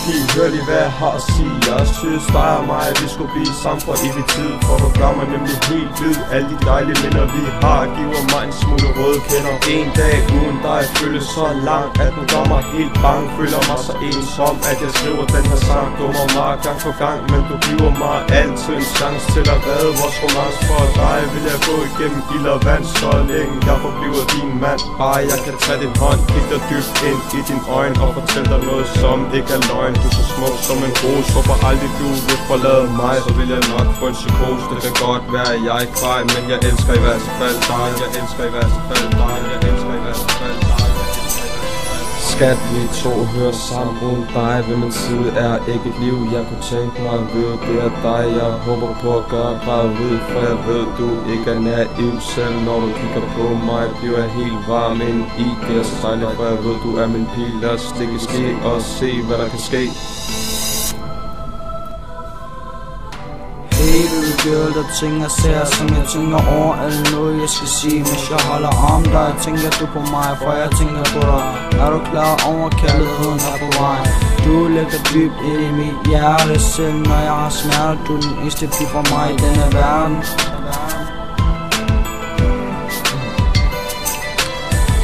pige, hør lige hvad jeg har at sige. Jeg synes dig og mig, vi skulle blive sammen for evig tid. For du gør mig nemlig helt hvid. Alle de dejlige minder vi har giver mig en smule røde kender. En dag uden dig føles så langt, at den gør mig helt bange. Føler mig så ensom, at jeg skriver den her sang. Dummer mig gang for gang, men du giver mig altid en chance til at redde vores romance. For dig vil jeg gå igennem ild og vand, så længe jeg forbliver din mand. Bare jeg kan tage din hånd, kigge dig dybt ind i din øjne og fortælle dig noget, som ikke er løgn. Du er så smuk som en rose, håber aldrig du vil forlade mig. Så vil jeg nok få en psykose. Det kan godt være at jeg ikke grej, men jeg elsker i hvert fald dig. Jeg elsker i hvert fald dig. Jeg elsker i hvert fald dig. Skat, vi to hører sammen uden dig. Ved min side er ikke et liv, jeg kunne tænke mig at vide. Det er dig, jeg håber på at gøre bare ud. For jeg ved, du ikke er naiv. Selv når du kigger på mig, bliver jeg helt varm ind i. Det er så dejligt, for jeg ved, du er min pil. Lad os stikke ske og se, hvad der kan ske. Hey baby girl, der ting og sager, som jeg tænker over. Er det noget jeg skal sige, hvis jeg holder om dig? Tænker du på mig, for jeg tænker på dig. Er du klar over kærligheden er på vej? Du ligger dybt ind i mit hjerte. Selv når jeg har smerter, du er den eneste pige for mig i denne verden.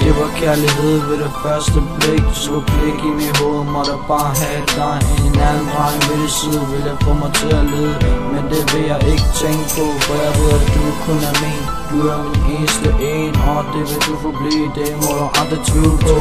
Det var kærlighed ved det første blik. Du slog blik i mit hoved, måtte bare have dig. En anden dreng ved det side vil jeg få mig til at lide. Men det vil jeg ikke tænke på, for jeg ved at du kun er min. Du er min eneste en, og det vil du forblive. Det må du aldrig tvivle på.